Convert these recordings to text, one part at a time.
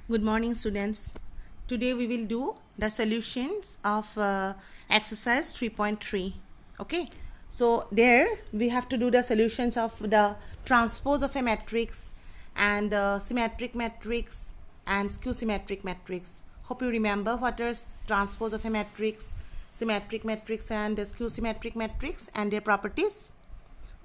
Good morning, students. Today we will do the solutions of exercise 3.3. Okay, so there we have to do the solutions of the transpose of a matrix and symmetric matrix and skew symmetric matrix. Hope you remember what is transpose of a matrix, symmetric matrix and skew symmetric matrix and their properties.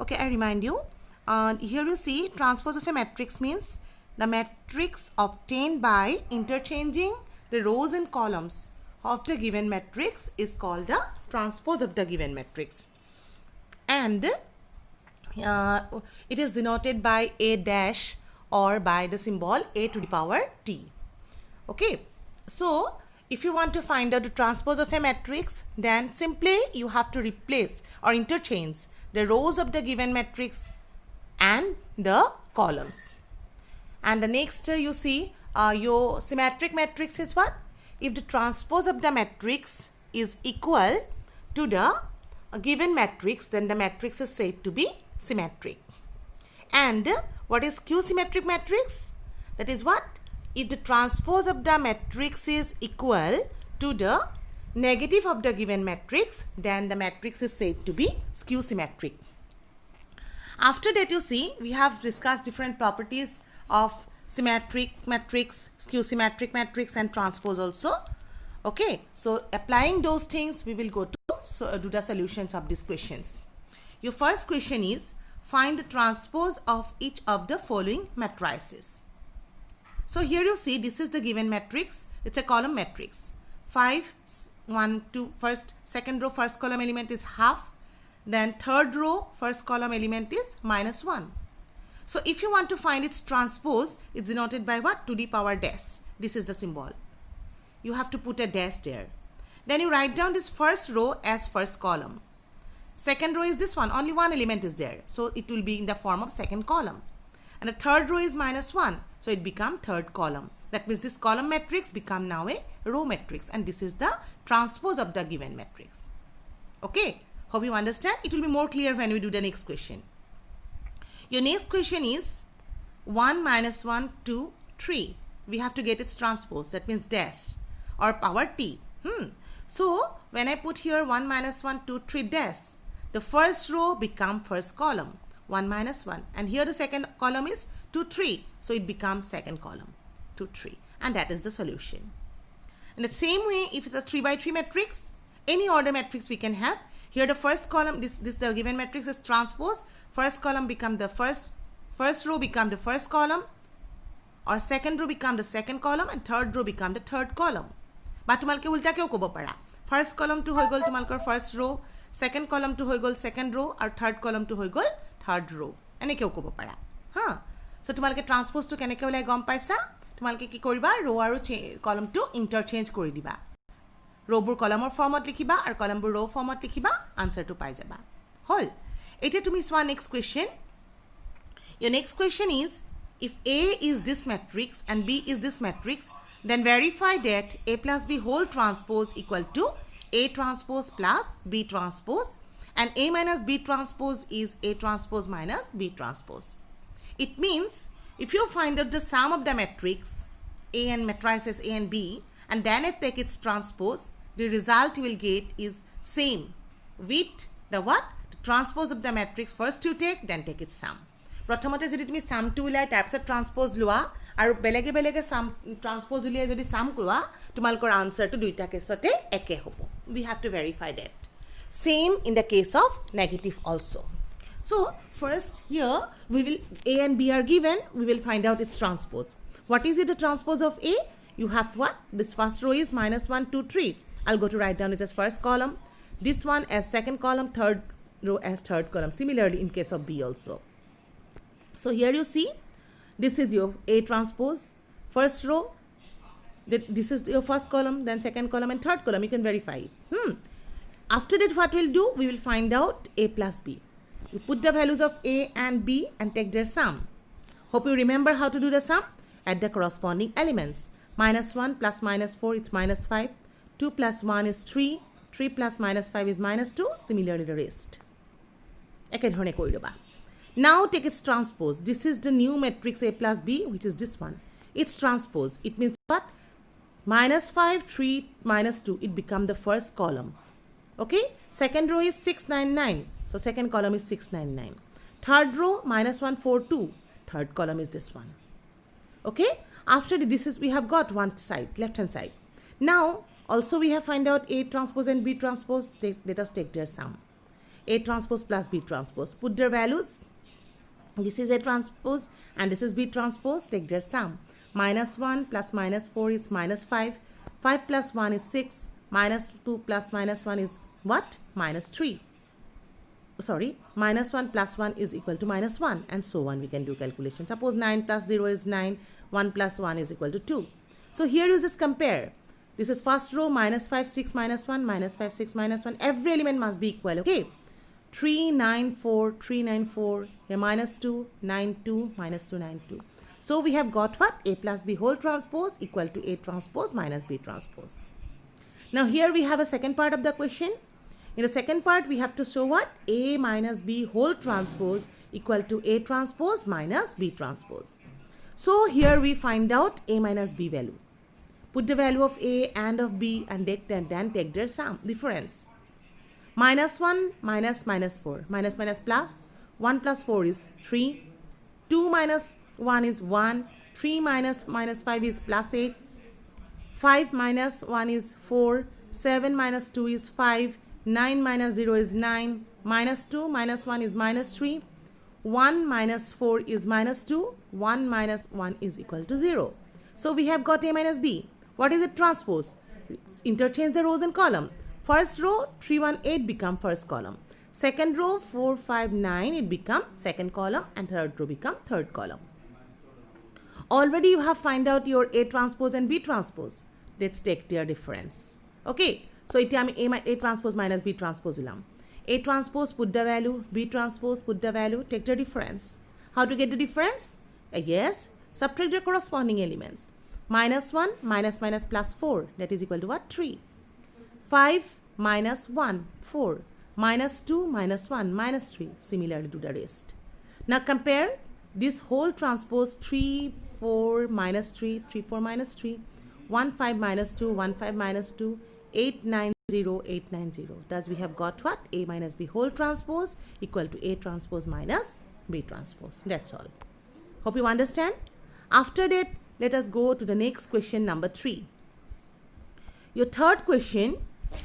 Okay, I remind you. Here you see transpose of a matrix means the matrix obtained by interchanging the rows and columns of the given matrix is called the transpose of the given matrix. And it is denoted by a dash or by the symbol a to the power t. Okay, so if you want to find out the transpose of a matrix, then simply you have to replace or interchange the rows of the given matrix and the columns. And the next you see your symmetric matrix is what? If the transpose of the matrix is equal to the given matrix, then the matrix is said to be symmetric. And what is skew symmetric matrix? That is what? If the transpose of the matrix is equal to the negative of the given matrix, then the matrix is said to be skew symmetric. After that, you see, we have discussed different properties of symmetric matrix, skew symmetric matrix and transpose also. Okay, so applying those things, we will go to do the solutions of these questions. Your first question is, find the transpose of each of the following matrices. So here you see, this is the given matrix. It's a column matrix. 5, 1, 2, second row, first column element is half. Then third row, first column element is -1. So if you want to find its transpose, it's denoted by what? To the power dash. This is the symbol. You have to put a dash there. Then you write down this first row as first column. Second row is this one. Only one element is there. So it will be in the form of second column. And the third row is -1. So it becomes third column. That means this column matrix become now a row matrix. And this is the transpose of the given matrix. Okay. Hope you understand. It will be more clear when we do the next question. Your next question is 1 minus 1, 2, 3. We have to get its transpose. That means dash or power t. So when I put here 1 minus 1, 2, 3 dash, the first row become first column. 1 minus 1. And here the second column is 2, 3. So it becomes second column. 2, 3. And that is the solution. In the same way, if it's a 3 by 3 matrix, any order matrix we can have. Here the first column, this the given matrix is transpose. First column become the first row become the first column, or second row become the second column, and third row become the third column. But tumalke ulta keu kobo para. First column to hoi gol tumalkor first row, second column to hoi gol second row, or third column to hoi gol third row. Ene keu kobo para. So tumalke transpose to keneke ulai gom paisa. Tumalke ki koriba row aru column to interchange kori diba. Rowbur column formot likhiba or column row formot likhiba, answer to pai jaba. Hol. Eta tumi swa next question. Your next question is, if A is this matrix and B is this matrix, then verify that A plus B whole transpose equal to A transpose plus B transpose, and A minus B transpose is A transpose minus B transpose. It means if you find out the sum of the matrix A and matrices A and B, and then I take its transpose, the result you will get is same with the what? The transpose of the matrix. First you take, then take its sum. Prothomote jodi tumi sum to ulai tar pisot transpose lua aru belege belege sum transpose uliai jodi sum koa, tumalkor answer to duita kesote eke hobo. We have to verify that. Same in the case of negative also. So first here we will, A and B are given, we will find out its transpose. What is it, the transpose of A? You have what? This first row is -1, 2, 3. I'll go to write down it as first column. This one as second column, third row as third column. Similarly in case of B also. So here you see, this is your A transpose. First row, this is your first column, then second column and third column. You can verify it. After that, what we'll do? We will find out A plus B. You put the values of A and B and take their sum. Hope you remember how to do the sum. Add the corresponding elements. -1 plus -4, it's -5. 2 plus 1 is 3. 3 plus -5 is -2. Similarly the rest. Now take its transpose. This is the new matrix A plus B, which is this one. It's transpose. It means what? Minus 5, 3, minus 2. It become the first column. Okay. Second row is 699. So second column is 699. Third row, minus 1, 4, 2. Third column is this one. Okay. After this is, we have got one side, left hand side. Now, also we have find out A transpose and B transpose. Let us take their sum. A transpose plus B transpose. Put their values. This is A transpose and this is B transpose. Take their sum. Minus 1 plus minus 4 is minus 5. 5 plus 1 is 6. Minus 2 plus minus 1 is what? Minus 3. Sorry, minus 1 plus 1 is equal to minus 1, and so on. We can do calculation. Suppose 9 plus 0 is 9. 1 plus 1 is equal to 2. So here you just compare. This is first row, minus 5, 6, minus 1, minus 5, 6, minus 1. Every element must be equal. Okay. 3, 9, 4, 3, 9, 4. Here minus 2, 9, 2, minus 2, 9, 2. So we have got what? A plus B whole transpose equal to A transpose minus B transpose. Now here we have a second part of the question. In the second part, we have to show what? A minus B whole transpose equal to A transpose minus B transpose. So here we find out A minus B value. Put the value of A and of B and then take their sum, difference. Minus 1 minus minus 4. Minus minus plus. 1 plus 4 is 3. 2 minus 1 is 1. 3 minus minus 5 is plus 8. 5 minus 1 is 4. 7 minus 2 is 5. 9 minus 0 is 9. Minus 2 minus 1 is minus 3. 1 minus 4 is minus 2. 1 minus 1 is equal to 0. So we have got A minus B. What is it? Transpose. Interchange the rows and column. First row 3, 1, 8 become first column. Second row 4, 5, 9 it become second column, and third row become third column. Already you have find out your A transpose and B transpose. Let's take their difference. Okay. So it A transpose minus B transpose ulam. A transpose put the value, B transpose put the value, take the difference. How to get the difference? Yes, subtract the corresponding elements. Minus 1 minus minus plus 4, that is equal to what? 3. 5 minus 1, 4. Minus 2 minus 1, minus 3. Similarly to the rest. Now compare this whole transpose 3, 4 minus 3, 3, 4 minus 3, 1, 5 minus 2, 1, 5 minus 2, 8, 9, 0, 8, 9, 0. Thus we have got what? A minus B whole transpose equal to A transpose minus B transpose. That's all. Hope you understand. After that, let us go to the next question, number 3. Your third question,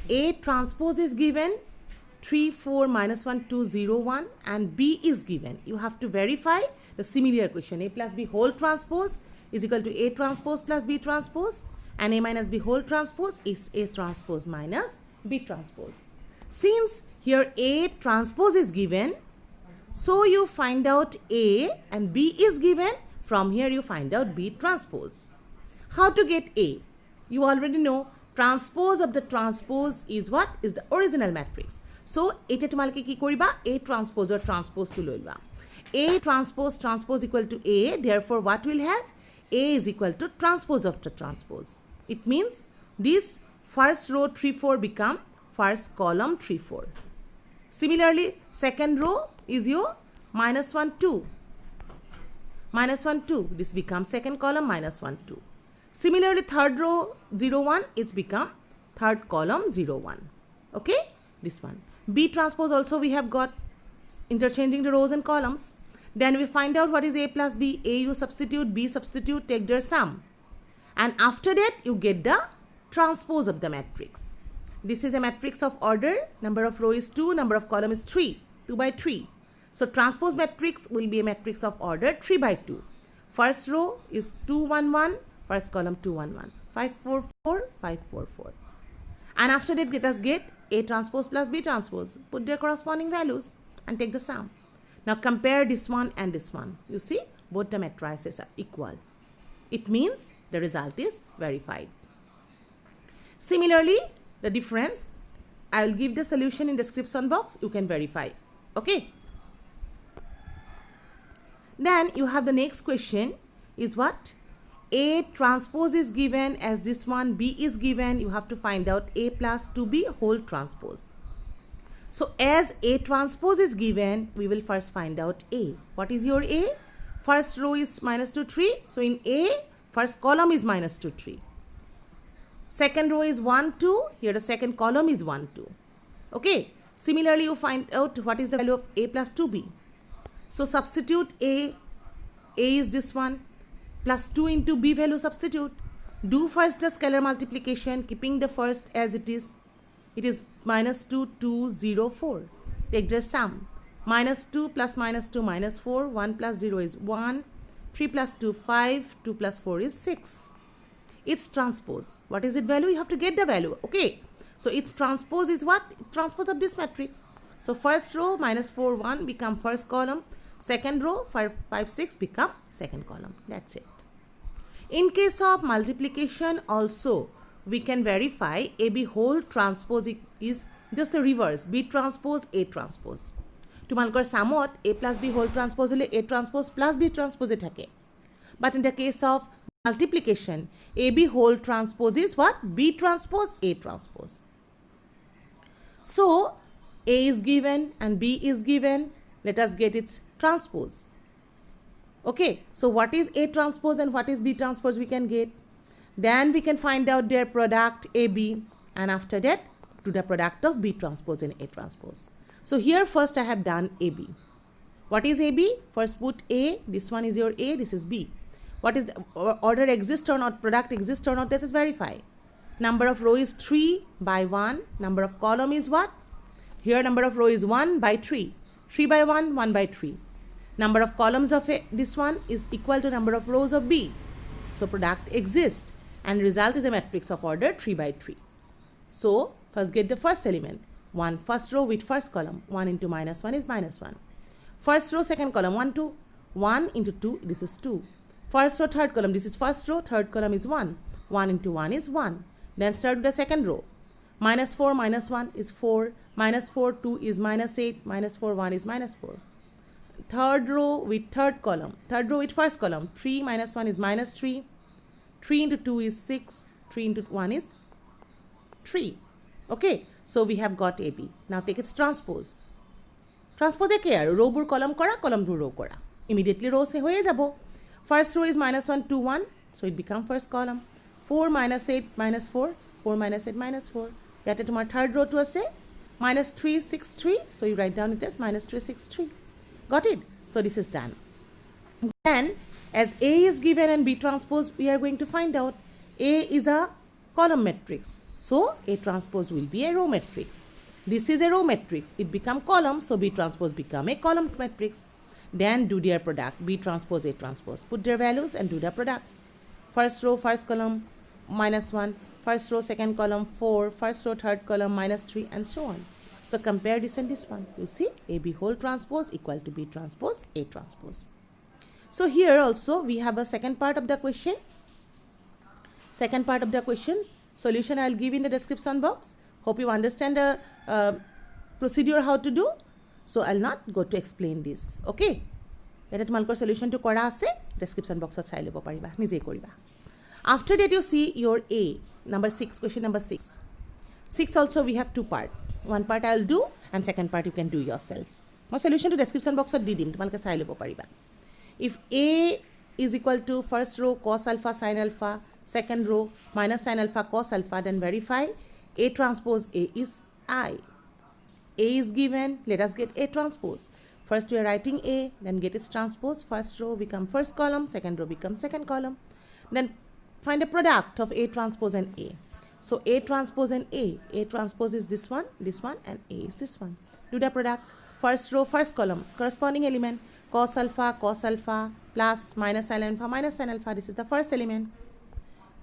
A transpose is given 3, 4, minus 1, 2, 0, 1 and B is given. You have to verify the similar question. A plus B whole transpose is equal to A transpose plus B transpose, and A minus B whole transpose is A transpose minus B transpose. Since here A transpose is given, so you find out A and B is given. From here you find out B transpose. How to get A? You already know transpose of the transpose is what? Is the original matrix. So eta tumalke ki koriba? A transpose or transpose to loiba. A transpose transpose equal to A. Therefore what will have? A is equal to transpose of the transpose. It means this first row 3, 4 become first column 3, 4. Similarly, second row is your minus 1, 2. Minus 1, 2. This becomes second column minus 1, 2. Similarly, third row 0, 1. It's become third column 0, 1. Okay? This one. B transpose also we have got interchanging the rows and columns. Then we find out what is A plus B. A you substitute, B substitute, take their sum. And after that, you get the transpose of the matrix. This is a matrix of order. Number of row is 2. Number of column is 3. 2 by 3. So, transpose matrix will be a matrix of order 3 by 2. First row is 2, 1, 1. First column 2, 1, 1. 5, 4, 4. 5, 4, 4. And after that, let us get A transpose plus B transpose. Put their corresponding values and take the sum. Now, compare this one and this one. You see, both the matrices are equal. It means the result is verified. Similarly, the difference, I will give the solution in description box. You can verify. Okay. Then you have the next question is what? A transpose is given as this one. B is given. You have to find out A plus 2B whole transpose. So as A transpose is given, we will first find out A. What is your A? First row is minus 2, 3. So in A, First column is minus 2, 3. Second row is 1, 2. Here the second column is 1, 2. Okay. Similarly, you find out what is the value of a plus 2b. So substitute a is this one, plus 2 into b value substitute. Do first the scalar multiplication, keeping the first as it is. It is minus 2, 2, 0, 4. Take their sum. Minus 2 plus minus 2 minus 4. 1 plus 0 is 1. 3 plus 2, 5. 2 plus 4 is 6. Its transpose. What is its value? You have to get the value. Okay. So its transpose is what? Transpose of this matrix. So first row minus 4, 1 become first column. Second row 5, 5, 6 become second column. That's it. In case of multiplication also, we can verify AB whole transpose is just the reverse. B transpose, A transpose. Tumalkar samot A plus B whole transpose hole A transpose plus B transpose e thake. But in the case of multiplication, AB whole transpose is what? B transpose, A transpose. So, A is given and B is given. Let us get its transpose. Okay, so what is A transpose and what is B transpose we can get. Then we can find out their product AB, and after that do the product of B transpose and A transpose. So here first I have done AB. What is AB? First put A, this one is your A, this is B. What is the order exists or not, product exists or not, let us verify. Number of row is 3 by 1. Number of column is what? Here number of row is 1 by 3. 3 by 1, 1 by 3. Number of columns of this one is equal to number of rows of B. So product exists and result is a matrix of order 3 by 3. So first get the first element. 1 first row with first column. 1 into minus 1 is minus 1. First row second column 1, 2. 1 into 2, this is 2. First row third column, this is first row, third column is 1. 1 into 1 is 1. Then start with the second row. Minus 4 minus 1 is 4. Minus 4, 2 is minus 8. Minus 4, 1 is minus 4. Third row with third column. Third row with first column. 3 minus 1 is minus 3. 3 into 2 is 6. 3 into 1 is 3. Okay. So we have got AB. Now take its transpose. Transpose e care. Row bur column kora, column bur row kora. Immediately row se hoye jabo. First row is minus 1, 2, 1. So it become first column. 4 minus 8 minus 4. 4 minus 8 minus 4. Yate tomar third row to ase. Minus 3, 6, 3. So you write down it as minus 3, 6, 3. Got it? So this is done. Then as A is given and B transpose, we are going to find out A is a column matrix. So A transpose will be a row matrix. This is a row matrix. It become column. So B transpose become a column matrix. Then do their product. B transpose, A transpose. Put their values and do the product. First row, first column, minus 1. First row, second column, 4. First row, third column, minus 3, and so on. So compare this and this one. You see, AB whole transpose equal to B transpose, A transpose. So here also we have a second part of the question. Second part of the question. Solution I will give in the description box. Hope you understand the procedure how to do. So I will not go to explain this. Okay. Let malkor solution to kora ase description box ot sai lebo pariba nije koriba. After that you see your A, number 6, question number 6. 6 also we have two parts. One part I will do and second part you can do yourself. My solution to description box ot di dim tumalke sai lebo pariba. If A is equal to first row cos alpha sin alpha, second row minus sin alpha cos alpha, then verify A transpose A is I. A is given, let us get A transpose. First we are writing A, then get its transpose. First row become first column, second row becomes second column. Then find a product of A transpose and A. So A transpose and A transpose is this one, and A is this one. Do the product. First row, first column, corresponding element, cos alpha, plus minus sin alpha, this is the first element.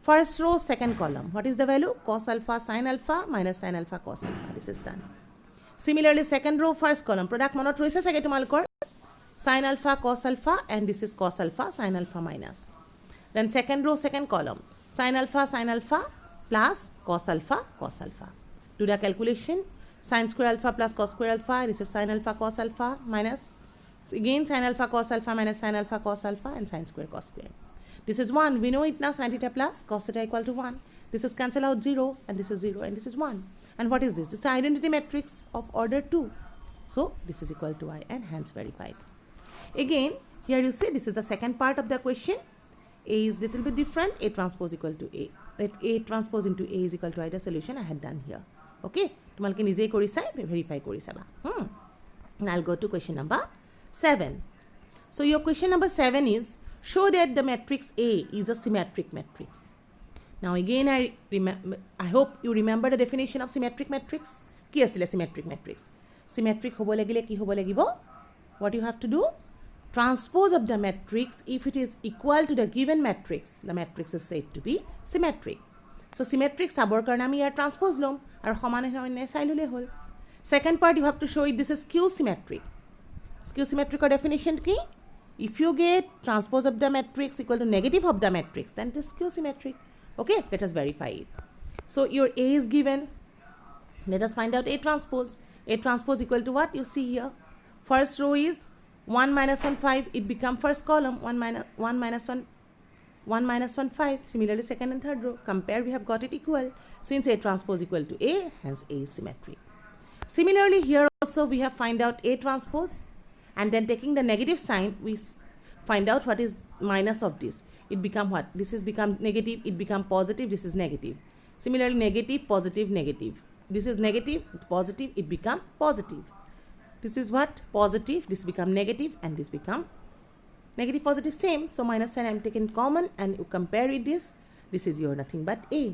First row, second column, what is the value? Cos alpha, minus sin alpha, cos alpha, this is done. Similarly, second row, first column, product monot roise sage tumalkor sin alpha, cos alpha, and this is cos alpha, sin alpha minus. Then second row, second column, sin alpha, plus cos alpha, cos alpha. Do the calculation. Sin square alpha plus cos square alpha, this is sin alpha, cos alpha, minus again sin alpha, cos alpha, minus sin alpha, cos alpha, and sin square, cos square. This is 1. We know it now, sin theta plus cos theta equal to 1. This is cancel out 0, and this is 0, and this is 1. And what is this? This is the identity matrix of order 2. So this is equal to I, and hence verified. Again, here you see this is the second part of the question. A is little bit different. A transpose equal to A. A transpose into A is equal to I, the solution I had done here. Okay, তোমালোকে নিজে কৰি চাই verify কৰি চাবা. Now I'll go to question number 7. So your question number 7 is, show that the matrix A is a symmetric matrix. Now again I hope you remember the definition of symmetric matrix. কি আছিল symmetric matrix? Symmetric হ'ব লাগিলে কি হ'ব লাগিব? What you have to do? Transpose of the matrix, if it is equal to the given matrix, the matrix is said to be symmetric. So symmetric sabor karna ami yar transpose lom aru samane hoine sai lule hol. Second part, you have to show it this is skew symmetric. Skew symmetric or definition ki? If you get transpose of the matrix equal to negative of the matrix, then it is skew symmetric. Okay, let us verify it. So your A is given. Let us find out A transpose. A transpose equal to what? You see here. First row is 1 minus 1 5. It become first column 1 minus 1 5. Similarly, second and third row. Compare, we have got it equal. Since A transpose equal to A, hence A is symmetric. Similarly, here also we have find out A transpose, and then taking the negative sign, we find out what is minus of this. It become what? This is become negative, it become positive, this is negative. Similarly, negative, positive, negative. This is negative, positive, it become positive. This is what? Positive, this become negative, and this become negative, positive, same. So minus sign I am taken common, and you compare with this. This is your nothing but A.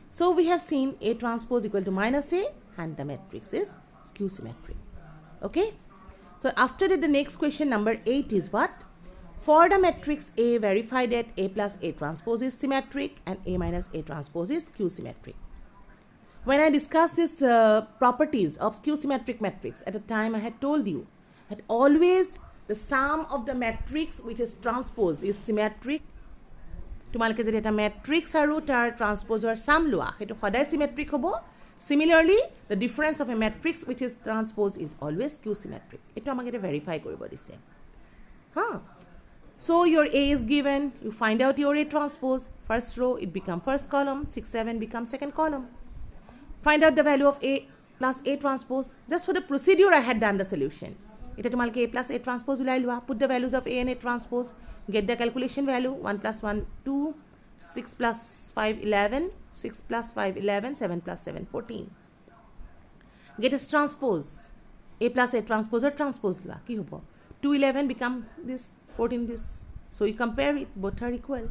So we have seen A transpose equal to minus A, and the matrix is skew symmetric. Okay. So after that, the next question number 8 is what? For the matrix A, verify that A plus A transpose is symmetric and A minus A transpose is skew symmetric. When I discussed this properties of skew symmetric matrix, at the time I had told you that always the sum of the matrix which is transpose is symmetric. তোমালোকে যদি এটা matrix আৰু তাৰ transpose-ৰ sum লোৱা, সেইটো সদায় symmetric হ'ব. Similarly, the difference of a matrix which is transpose is always skew symmetric. Eto amake eta verify koribo dise. So your A is given, you find out your A transpose. First row, it become first column, 6 7 becomes second column. Find out the value of A plus A transpose. Just for the procedure I had done the solution. Eta tumalke A plus A transpose ulai lua, put the values of A and A transpose, get the calculation value. 1 plus 1 2, 6 plus 5 11, 6 plus 5 11, 7 plus 7 14. Get its transpose. A plus A transpose or transpose lua ki hobo? 2 11 become this, 14 this. So you compare it, both are equal,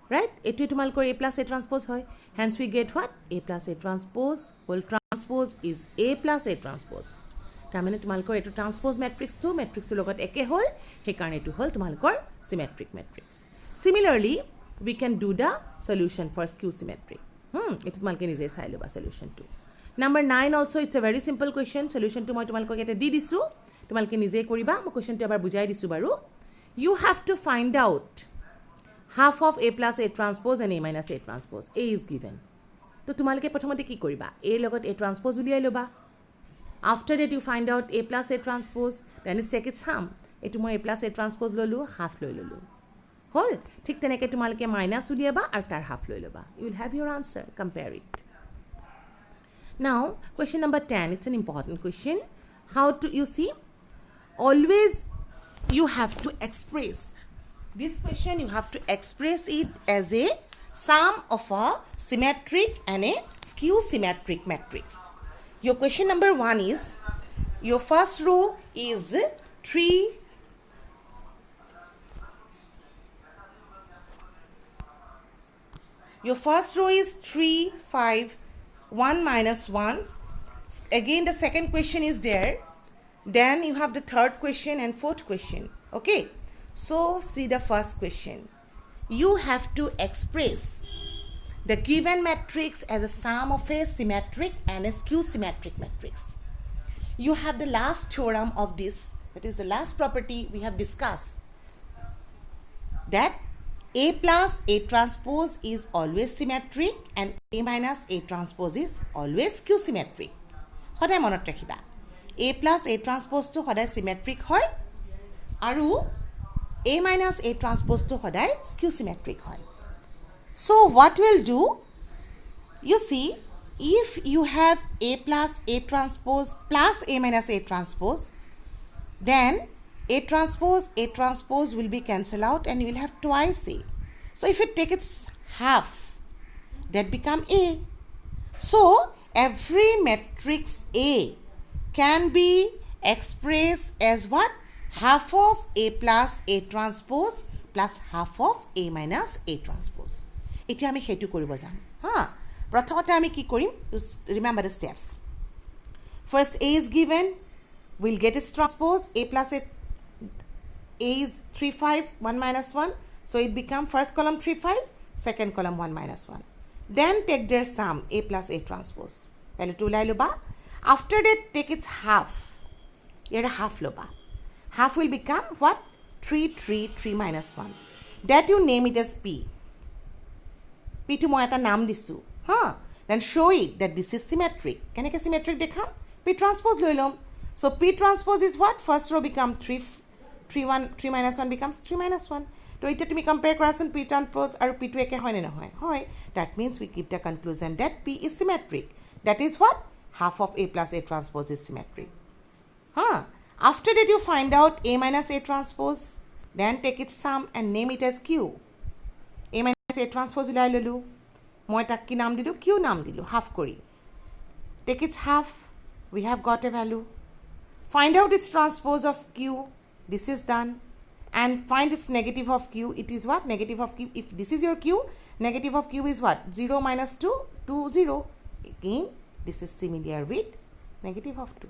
right? Etu tumalkor A plus A transpose hoy. Hence we get what? A plus A transpose whole transpose is A plus A transpose. Tamane tumalkor etu transpose matrix to matrix to logot eke hol, he karone etu hol tumalkor symmetric matrix. Similarly, we can do the solution for skew symmetric. Etu tumalke nije sai loba solution to. Number 9 also, it's a very simple question. Solution to moi tumalko eta di disu. Tumalke nije koriba. Mo question to abar bujai disu baru. You have to find out half of A plus A transpose and A minus A transpose. A is given. To tumalke prothomote ki koriba? A logot A transpose uliai loba. After that, you find out A plus A transpose. Then it's take its sum. Etu moi A plus A transpose lolu, half loi lolu. Hol. Thik teneke tumalke minus uliaba ar tar half loi loba. You will have your answer. Compare it. Now, question number 10. It's an important question. How to, you see, always you have to express. This question you have to express it as a sum of a symmetric and a skew symmetric matrix. Your question number 1 is, your first row is 3. Your first row is 3 5 1 minus 1. Again, the second question is there. Then you have the third question and fourth question. Okay. So, see the first question. You have to express the given matrix as a sum of a symmetric and a skew symmetric matrix. You have the last theorem of this, that is the last property we have discussed, that A plus A transpose is always symmetric and A minus A transpose is always skew symmetric. Hodai monot rakhiba. A plus A transpose to hodai symmetric hoy aru A minus A transpose to hodai skew symmetric hoy. So what we'll do, you see, if you have A plus A transpose plus A minus A transpose, then A transpose will be cancelled out and you will have twice A. So So if you take its half, that become A. So every matrix A can be expressed as what? Half of A plus A transpose plus half of A minus A transpose. Iti ami hetu koribo jam. Prathomote ami ki korim? Remember the steps. First A is given, we'll get its transpose. A plus A is 3, 5, 1 minus 1. So it become first column 3, 5, second column 1 minus 1. Then take their sum, A plus A transpose. Value 2 lai loba. After that, take its half. Here a half loba. Half will become what? 3, 3, 3 minus 1. That you name it as P. P to moi eta naam disu. Then show it that this is symmetric. Can I get symmetric dekham? P transpose loilom. So P transpose is what? First row become 3 minus 1 becomes 3 minus 1. So it to me compare crossing P transpose or P2 eke hoy na hoy. That means we give the conclusion that P is symmetric. That is what? Half of A plus A transpose is symmetric. After that you find out A minus A transpose. Then take its sum and name it as Q. A minus A transpose ulai lolu. Moi tak ki naam dilu, Q naam dilu, half kori. Take its half. We have got a value. Find out its transpose of Q. This is done. And find its negative of Q. It is what? Negative of Q. If this is your Q, negative of Q is what? 0 minus 2, 2, 0. Again, this is similar with negative of 2.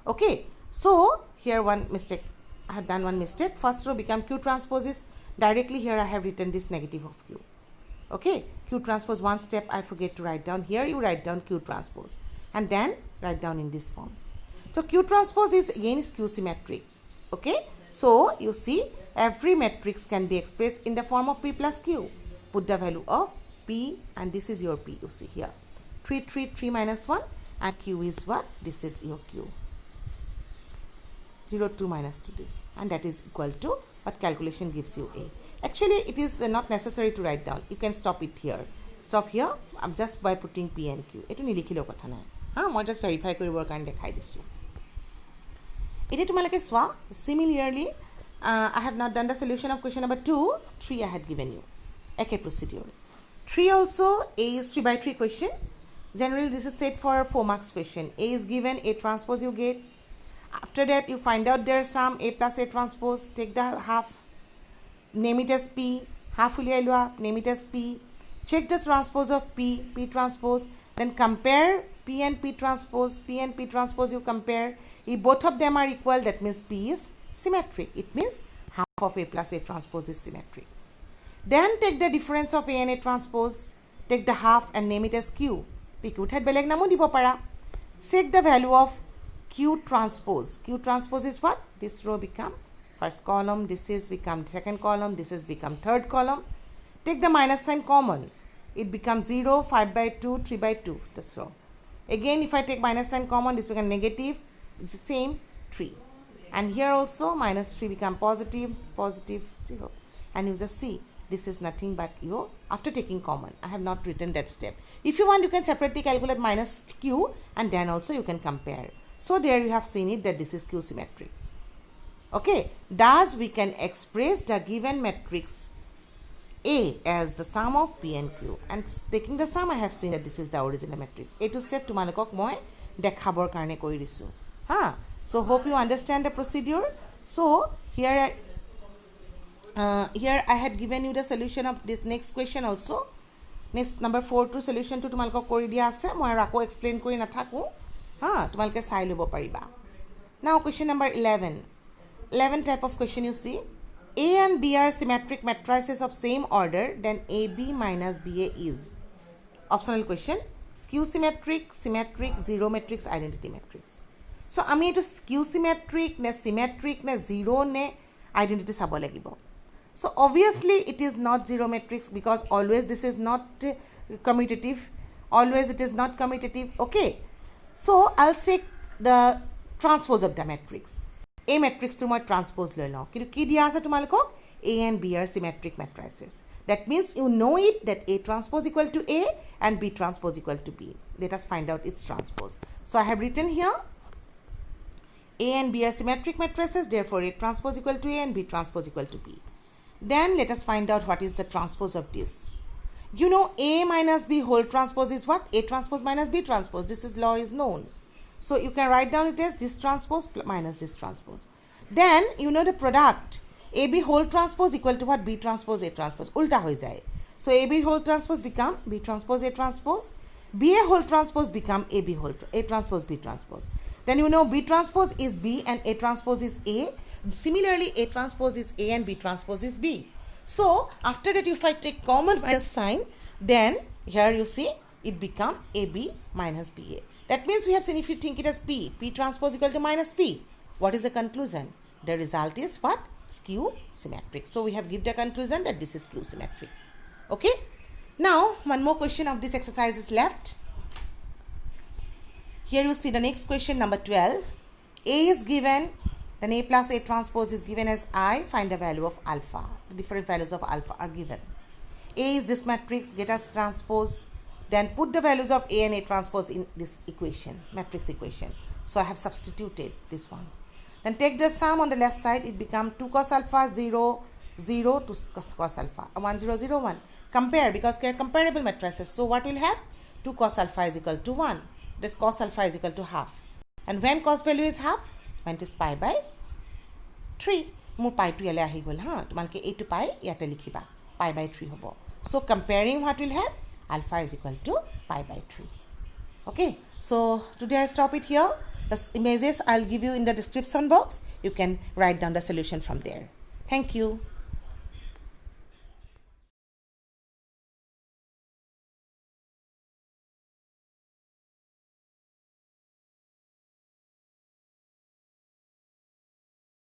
Okay. So, here one mistake. I have done one mistake. First row become Q transpose is directly here I have written this negative of Q. Okay. Q transpose one step I forget to write down. Here you write down Q transpose. And then write down in this form. So, Q transpose is again is Q symmetric. Okay. So, you see every matrix can be expressed in the form of P plus Q. Put the value of P and this is your P. You see here. 3, 3, 3 minus 1 and Q is what? This is your Q. 0, 2 minus 2 this. And that is equal to what calculation gives you A. Actually, it is not necessary to write down. You can stop it here. Stop here just by putting P and Q. Etu nilikhilo kotha nai. Moi just verify koribor karone dekhai disu. It is to swa. Similarly, I have not done the solution of question number 2. 3 I had given you. Eke procedure. 3 also, A is 3 by 3 question. Generally, this is set for 4 marks question. A is given, A transpose you get. After that, you find out their sum, A plus A transpose. Take the half. Name it as P. Half uliyai lua. Name it as P. Check the transpose of P. P transpose. Then compare P and P transpose. P and P transpose you compare. If both of them are equal, that means P is symmetric. It means half of A plus A transpose is symmetric. Then take the difference of A and A transpose. Take the half and name it as Q. P Q had beleg namu dibo para. Check the value of Q transpose. Q transpose is what? This row become first column. This is become second column. This is become third column. Take the minus sign common. It becomes 0, 5 by 2, 3 by 2. This row. Again, if I take minus sign common, this becomes negative. It's the same 3. And here also minus 3 become positive, positive 0. And you just see this is nothing but your after taking common. I have not written that step. If you want, you can separately calculate minus Q and then also you can compare. So there you have seen it that this is Q symmetric. Okay. Thus we can express the given matrix A as the sum of P and Q. And taking the sum, I have seen that this is the original matrix. A to step tumalokok moi dekhabor karone kori disu. So hope you understand the procedure. So here I had given you the solution of this next question also. Next number 4 to solution to tumalokok kori dia ase. Moi rako explain kori nathaku. Tumalke sai lobo pariba. Now question number 11. 11 type of question you see. A and B are symmetric matrices of same order, then AB minus BA is. Optional question. Skew symmetric, symmetric, zero matrix, identity matrix. So, ami etu skew symmetric, ne symmetric, ne zero, ne identity sabo lagibo. So, obviously, it is not zero matrix because always this is not commutative. Always it is not commutative. Okay. So, I'll say the transpose of the matrix. A matrix to my transpose lo now. Ki diya ase tumalokok? A and B are symmetric matrices. That means you know it that A transpose equal to A and B transpose equal to B. Let us find out its transpose. So I have written here A and B are symmetric matrices. Therefore, A transpose equal to A and B transpose equal to B. Then let us find out what is the transpose of this. You know A minus B whole transpose is what? A transpose minus B transpose. This is law is known. So you can write down it as this transpose minus this transpose. Then you know the product. AB whole transpose equal to what? B transpose A transpose. Ulta ho jai. So AB whole transpose become B transpose A transpose. BA whole transpose become AB whole A transpose B transpose. Then you know B transpose is B and A transpose is A. Similarly, A transpose is A and B transpose is B. So after that, if I take common minus sign, then here you see it become AB minus BA. That means we have seen, if you think it as P transpose equal to minus P. What is the conclusion? The result is what? Skew symmetric. So we have given the conclusion that this is skew symmetric. Okay. Now one more question of this exercise is left. Here you see the next question, number 12. A is given, then A plus A transpose is given as I. Find the value of alpha. The different values of alpha are given. A is this matrix, get us transpose. Then put the values of A and A transpose in this equation, matrix equation. So I have substituted this one. Then take the sum on the left side. It becomes 2 cos alpha 0, 0 to cos alpha 1, 0, 0, 1. Compare, because they are comparable matrices. So what will have? 2 cos alpha is equal to 1. This cos alpha is equal to half. And when cos value is half? When it is pi by 3. More pi to yale ahi gol ha. Tumalke a to pi yate likhiba. Pi by 3 hobo. So comparing, what will have? Alpha is equal to pi by 3. Okay. So today I stop it here. The images I'll give you in the description box. You can write down the solution from there. Thank you.